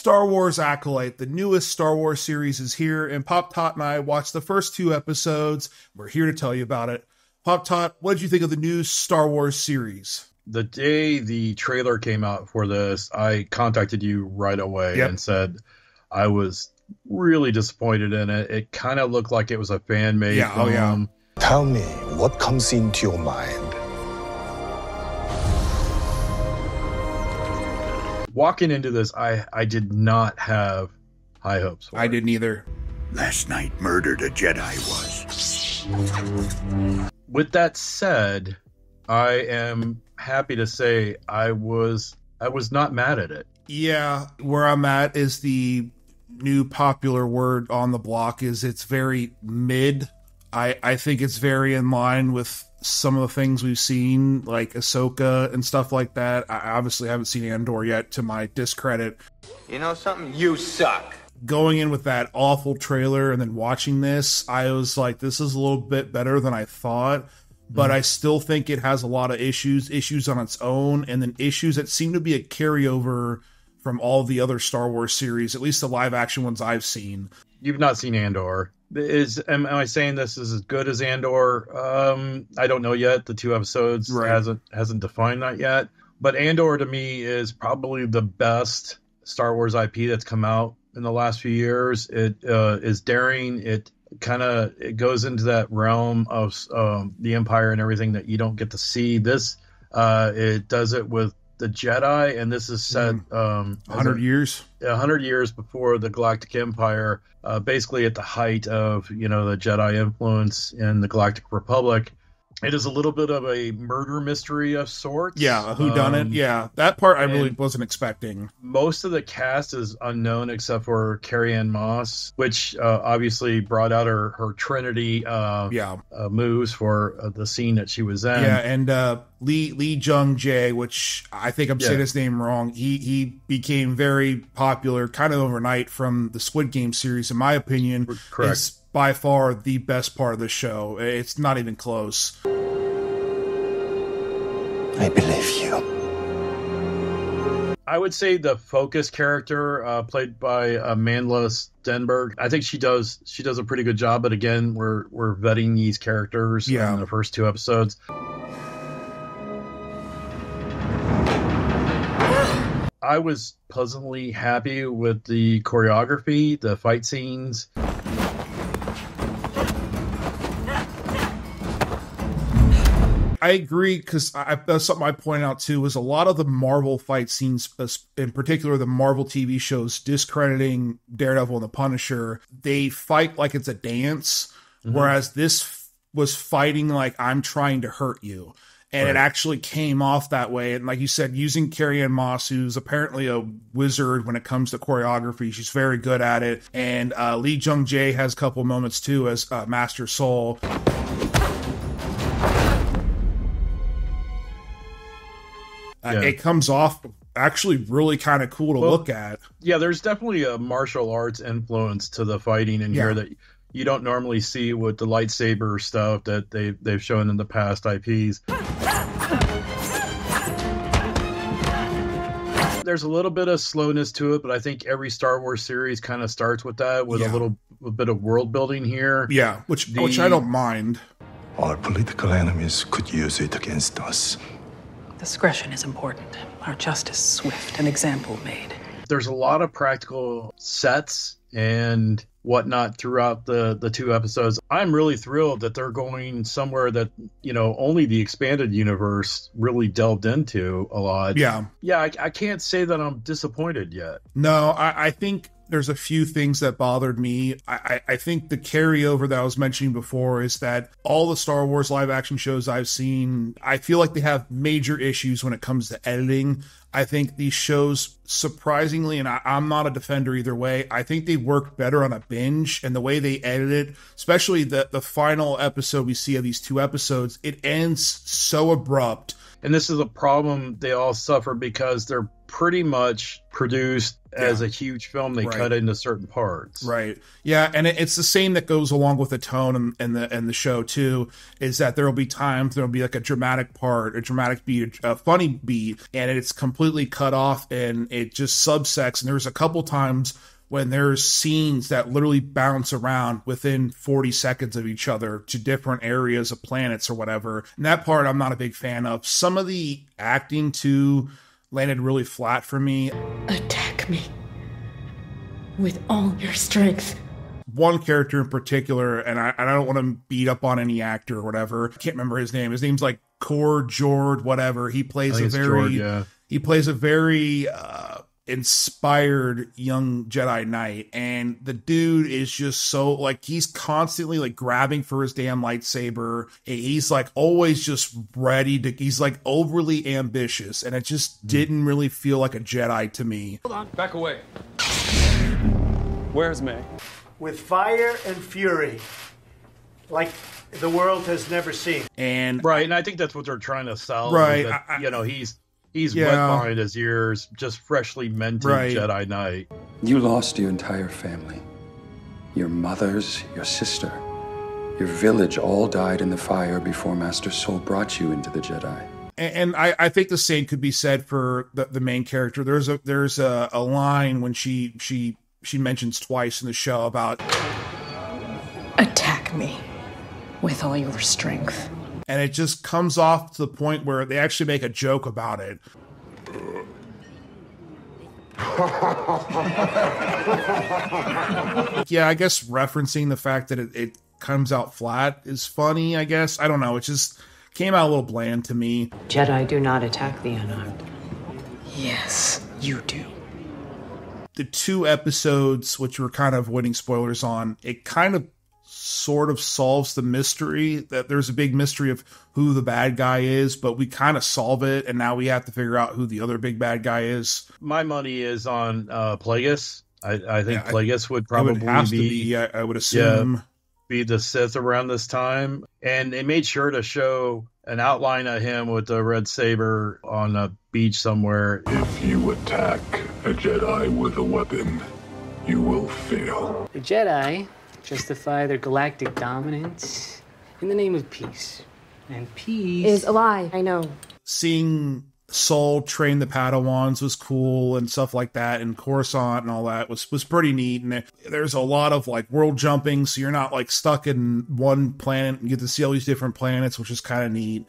Star Wars Acolyte, the newest Star Wars series, is here, and Pop Tot and I watched the first 2 episodes. We're here to tell you about it. Pop Tot, what did you think of the new Star Wars series? The day the trailer came out for this, I contacted you right away and said I was really disappointed in it. It kind of looked like it was a fan-made film. Tell me, what comes into your mind? Walking into this, I did not have high hopes for I didn't either. Last night murdered a Jedi was. With that said, I am happy to say I was not mad at it. Yeah, where I'm at is the new popular word on the block is it's very mid. I think it's very in line with some of the things we've seen, like Ahsoka and stuff like that. I obviously haven't seen Andor yet, to my discredit. You know something? You suck. Going in with that awful trailer and then watching this, I was like, this is a little bit better than I thought. But I still think it has a lot of issues on its own, and then issues that seem to be a carryover from all the other Star Wars series, at least the live action ones I've seen. You've not seen Andor. Am I saying this is as good as Andor? I don't know yet. The 2 episodes hasn't defined that yet. But Andor to me is probably the best Star Wars IP that's come out in the last few years. It is daring. It goes into that realm of the Empire and everything that you don't get to see. This it does it with the Jedi, and this is set 100 years. 100 years before the Galactic Empire, basically at the height of the Jedi influence in the Galactic Republic. It is a little bit of a murder mystery of sorts. Yeah, a whodunit. Yeah, that part I really wasn't expecting. Most of the cast is unknown except for Carrie-Anne Moss, which obviously brought out her Trinity moves for the scene that she was in. Yeah, and Lee Jung-jae, which I think I'm saying his name wrong. He became very popular kind of overnight from the Squid Game series, in my opinion. Correct. Is by far the best part of the show. It's not even close. I believe you. I would say the focus character, played by Mandla Stenberg, I think she does a pretty good job. But again, we're vetting these characters in the first 2 episodes. I was pleasantly happy with the choreography, the fight scenes. I agree, because that's something I pointed out too, was a lot of the Marvel fight scenes, in particular the Marvel TV shows discrediting Daredevil and the Punisher, they fight like it's a dance, whereas this was fighting like I'm trying to hurt you. And it actually came off that way. And like you said, using Carrie-Anne Moss, who's apparently a wizard when it comes to choreography, she's very good at it. And Lee Jung-jae has a couple moments too as Master Soul. It comes off actually really kind of cool to look at. Yeah, there's definitely a martial arts influence to the fighting in here that you don't normally see with the lightsaber stuff that they've shown in the past IPs. There's a little bit of slowness to it, but I think every Star Wars series kind of starts with that, with a bit of world building here. Yeah, which I don't mind. Our political enemies could use it against us. Discretion is important. Our justice swift, an example made. There's a lot of practical sets and whatnot throughout the 2 episodes. I'm really thrilled that they're going somewhere that, only the expanded universe really delved into a lot. Yeah. Yeah, I can't say that I'm disappointed yet. No, I think there's a few things that bothered me. I think the carryover that I was mentioning before is that all the Star Wars live action shows I've seen, I feel like they have major issues when it comes to editing. I think these shows, surprisingly, and I'm not a defender either way, I think they work better on a binge, and the way they edit it, especially the final episode we see of these 2 episodes, it ends so abrupt. And this is a problem they all suffer because they're pretty much produced as a huge film. They cut into certain parts. Right. Yeah, and it's the same that goes along with the tone and the show too, is that there'll be times there'll be like a dramatic part, a dramatic beat, a funny beat, and it's completely cut off and it just subsects. And there's a couple times when there's scenes that literally bounce around within 40 seconds of each other to different areas of planets or whatever. And that part I'm not a big fan of. Some of the acting too landed really flat for me. Attack me with all your strength. One character in particular, and I don't want to beat up on any actor or whatever. I can't remember his name. His name's like Cord Jord, whatever. He plays he plays a very inspired young Jedi Knight, and the dude is just so like he's constantly like grabbing for his damn lightsaber. He's like always just ready to, he's like overly ambitious, and it just didn't really feel like a Jedi to me. Hold on, back away. Where's May? With fire and fury, like the world has never seen. And and I think that's what they're trying to sell. Right, That, he's wet behind his ears, just freshly minted Jedi Knight. You lost your entire family. Your mothers, your sister, your village all died in the fire before Master Soul brought you into the Jedi. And I think the same could be said for the main character. There's a line when she mentions twice in the show about attack me with all your strength. And it just comes off to the point where they actually make a joke about it. Yeah, I guess referencing the fact that it comes out flat is funny, I guess. I don't know. It just came out a little bland to me. Jedi do not attack the unarmed. Yes, you do. The 2 episodes, which we're kind of avoiding spoilers on, it kind of sort of solves the mystery. That there's a big mystery of who the bad guy is, but we kind of solve it, and now we have to figure out who the other big bad guy is. My money is on Plagueis. I think Plagueis would probably be I would assume be the Sith around this time, and they made sure to show an outline of him with the red saber on a beach somewhere. If you attack a Jedi with a weapon, you will fail. The Jedi justify their galactic dominance in the name of peace. And peace is a lie, I know. Seeing Saul train the Padawans was cool and stuff like that, and Coruscant and all that was pretty neat. And there's a lot of like world jumping, so you're not like stuck in one planet and get to see all these different planets, which is kind of neat.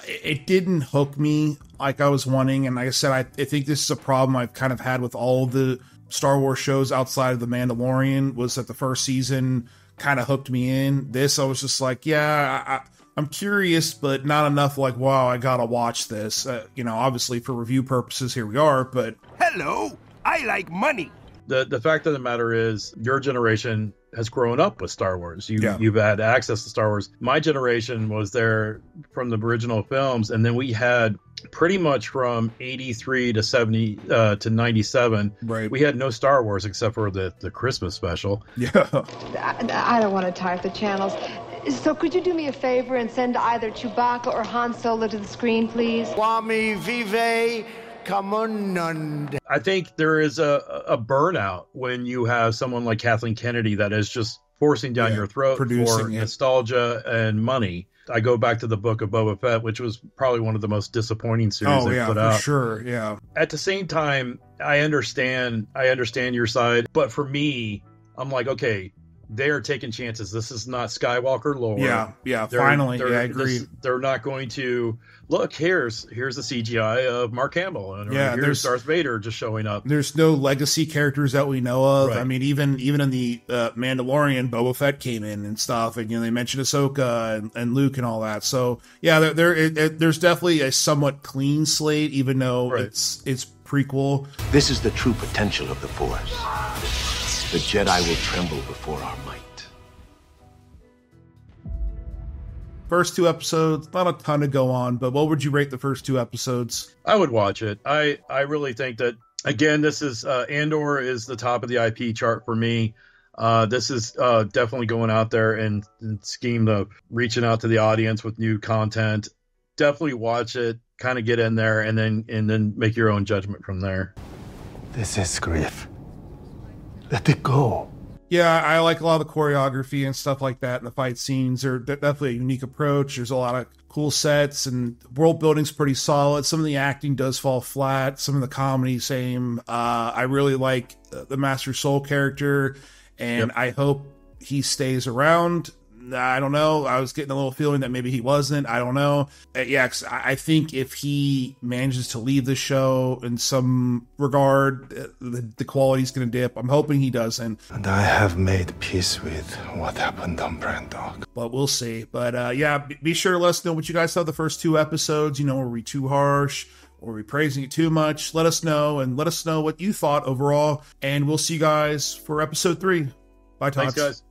It didn't hook me like I was wanting, and like I said, I think this is a problem I've kind of had with all of the Star Wars shows outside of The Mandalorian, was that the first season kind of hooked me in. This, I was just like, yeah, I'm curious, but not enough like, wow, I gotta watch this. Obviously for review purposes, here we are, but... Hello, I like money. The fact of the matter is, your generation has grown up with Star Wars. You've had access to Star Wars. My generation was there from the original films, and then we had pretty much from 83 to 70 to 97. Right. We had no Star Wars except for the Christmas special. Yeah. I don't want to type the channels. So could you do me a favor and send either Chewbacca or Han Solo to the screen, please? Wami Vive. Come on. I think there is a burnout when you have someone like Kathleen Kennedy that is just forcing down your throat for nostalgia and money. I go back to the Book of Boba Fett, which was probably one of the most disappointing series they put out. For sure, yeah. At the same time, I understand your side, but for me, I'm like, okay, they're taking chances. This is not Skywalker lore. Yeah, finally, I agree. They're not going to look. Here's the CGI of Mark Hamill, and here's Darth Vader just showing up. There's no legacy characters that we know of. Right. I mean, even in the Mandalorian, Boba Fett came in and stuff, and they mentioned Ahsoka and Luke and all that. So yeah, there's definitely a somewhat clean slate, even though it's prequel. This is the true potential of the Force. The Jedi will tremble before our might. First 2 episodes, not a ton to go on, but what would you rate the first 2 episodes? I would watch it. I really think that, again, this is Andor is the top of the IP chart for me. This is definitely going out there and scheme of reaching out to the audience with new content. definitely watch it, kind of get in there, and then make your own judgment from there. This is grief. Let it go. Yeah, I like a lot of the choreography and stuff like that, and the fight scenes are definitely a unique approach. There's a lot of cool sets, and world building's pretty solid. Some of the acting does fall flat. Some of the comedy, same. I really like the Master Soul character, and I hope he stays around. I don't know. I was getting a little feeling that maybe he wasn't. I don't know. Yeah, 'cause I think if he manages to leave the show in some regard, the quality's going to dip. I'm hoping he doesn't. And I have made peace with what happened on Brand Dog. But we'll see. But yeah, be sure to let us know what you guys thought of the first 2 episodes. Were we too harsh? Or were we praising it too much? Let us know, and let us know what you thought overall. And we'll see you guys for episode 3. Bye, Tots. Thanks, guys.